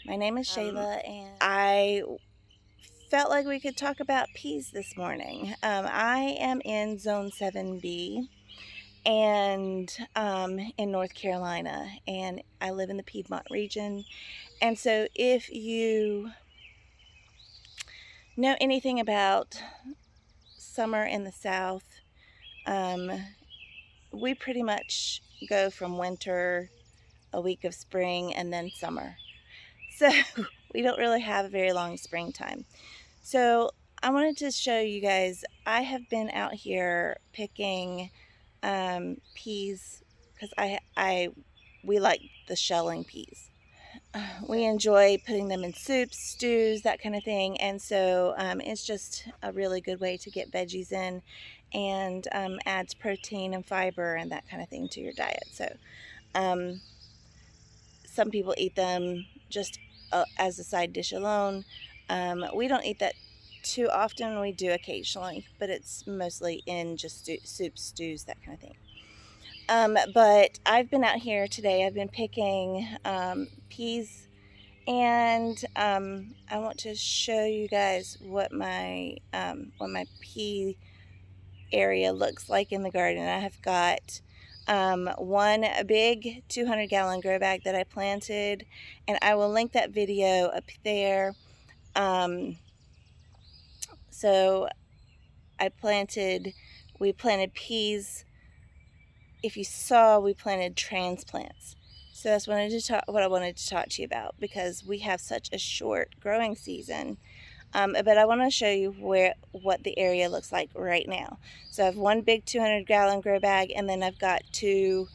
My name is Shayla, and I felt like we could talk about peas this morning. I am in Zone 7B and in North Carolina, and I live in the Piedmont region. And so, if you know anything about summer in the South, um, we pretty much go from winter, a week of spring, and then summer. So, we don't really have a very long springtime. So I wanted to show you guys, I have been out here picking peas because we like the shelling peas. We enjoy putting them in soups, stews, that kind of thing. And so it's just a really good way to get veggies in and adds protein and fiber and that kind of thing to your diet. So um, some people eat them just as a side dish alone. We don't eat that too often. We do occasionally, but it's mostly in just soups, stews, that kind of thing. But I've been out here today. I've been picking peas, and I want to show you guys what my pea area looks like in the garden. I have got one big 200-gallon grow bag that I planted, and I will link that video up there. So we planted peas. If you saw, we planted transplants. So that's what I wanted to talk to you about, because we have such a short growing season. But I want to show you what the area looks like right now. So I have one big 200-gallon grow bag, and then I've got two,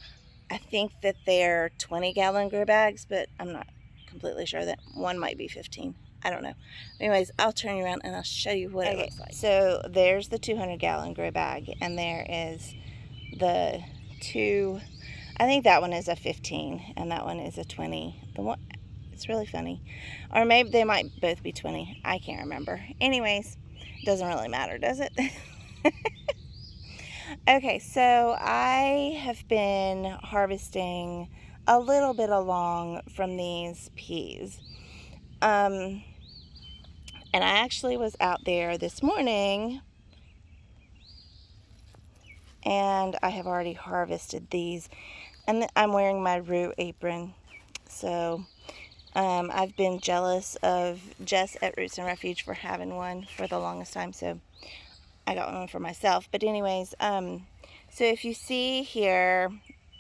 I think that they're 20-gallon grow bags, but I'm not completely sure. That one might be 15. I don't know. Anyways, I'll turn you around and I'll show you what it looks like. So there's the 200-gallon grow bag, and there is the two. I think that one is a 15 and that one is a 20. The one, it's really funny. Or maybe they might both be 20. I can't remember. Anyways, doesn't really matter, does it? Okay, so I have been harvesting a little bit along from these peas. And I actually was out there this morning, and I have already harvested these. And I'm wearing my root apron. So I've been jealous of Jess at Roots and Refuge for having one for the longest time, so I got one for myself. But anyways, so if you see here,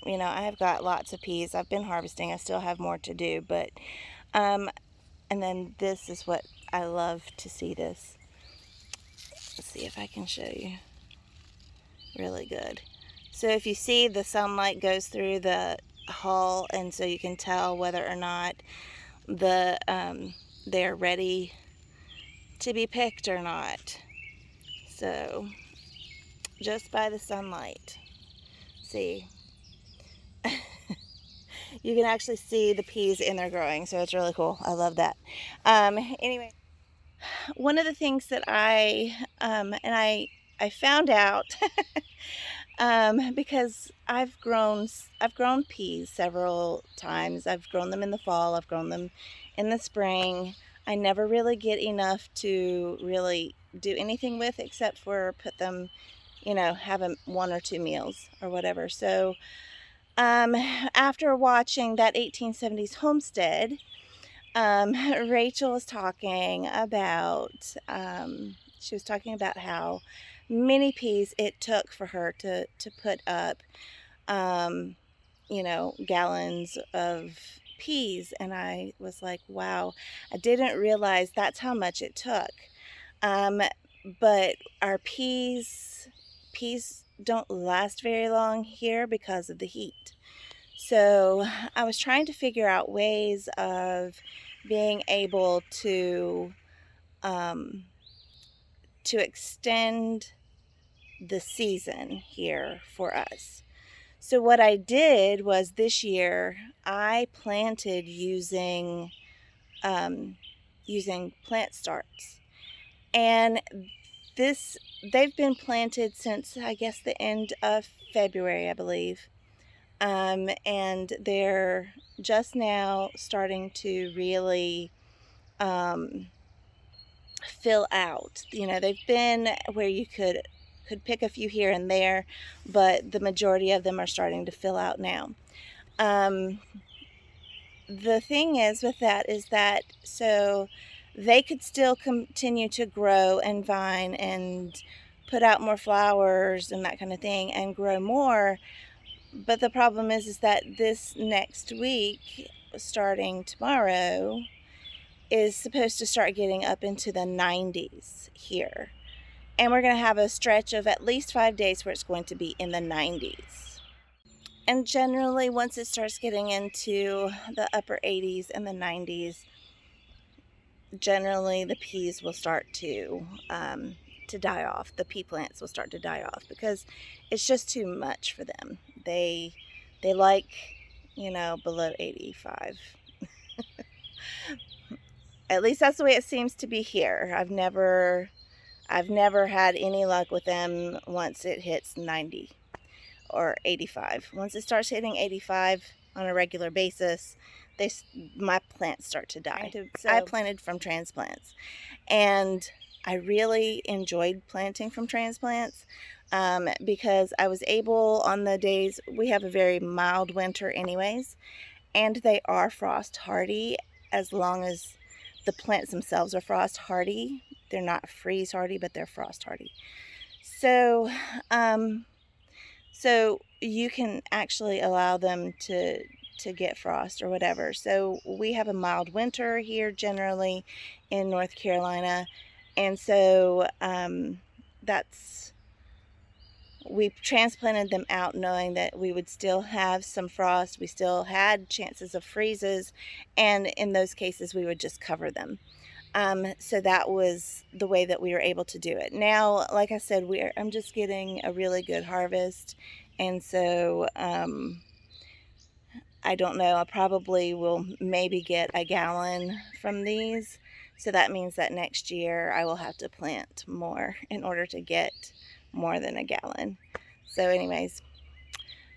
you know, I have got lots of peas. I've been harvesting. I still have more to do, but and then this is what I love to see this. Let's see if I can show you. Really good. So if you see, the sunlight goes through the hull, and so you can tell whether or not they're ready to be picked or not. So just by the sunlight, see, you can actually see the peas in their growing, so it's really cool. I love that. Anyway, one of the things that I found out because I've grown peas several times. I've grown them in the fall. I've grown them in the spring. I never really get enough to really do anything with, except for put them, you know, have them 1 or 2 meals or whatever. So after watching that 1870s homestead, Rachel was talking about how many peas it took for her to put up, you know, gallons of peas. And I was like, wow, I didn't realize that's how much it took. But our peas don't last very long here because of the heat. So I was trying to figure out ways of being able to extend the season here for us. So what I did was, this year I planted using plant starts, and they've been planted since, I guess, the end of February, I believe. And they're just now starting to really fill out. You know, they've been where you could pick a few here and there, but the majority of them are starting to fill out now. The thing is with that is that so they could still continue to grow and vine and put out more flowers and that kind of thing and grow more. But the problem is that this next week, starting tomorrow, is supposed to start getting up into the 90s here. And we're going to have a stretch of at least 5 days where it's going to be in the 90s. And generally, once it starts getting into the upper 80s and the 90s, generally the peas will start to die off. The pea plants will start to die off because it's just too much for them. They like, you know, below 85. At least that's the way it seems to be here. I've never had any luck with them once it hits 90 or 85. Once it starts hitting 85 on a regular basis, my plants start to die. I planted from transplants, and I really enjoyed planting from transplants because I was able, on the days, we have a very mild winter anyways, and they are frost hardy as long as the plants themselves are frost hardy. They're not freeze hardy, but they're frost hardy. So, so you can actually allow them to get frost or whatever. So we have a mild winter here generally in North Carolina, and so we transplanted them out knowing that we would still have some frost. We still had chances of freezes, and in those cases we would just cover them. So that was the way that we were able to do it. Now, like I said, I'm just getting a really good harvest, and so I don't know, I probably will maybe get a gallon from these. So that means that next year I will have to plant more in order to get more than a gallon. So anyways,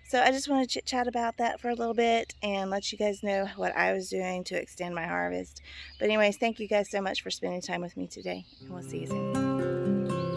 so I just want to chit chat about that for a little bit and let you guys know what I was doing to extend my harvest. But anyways, thank you guys so much for spending time with me today, and we'll see you soon.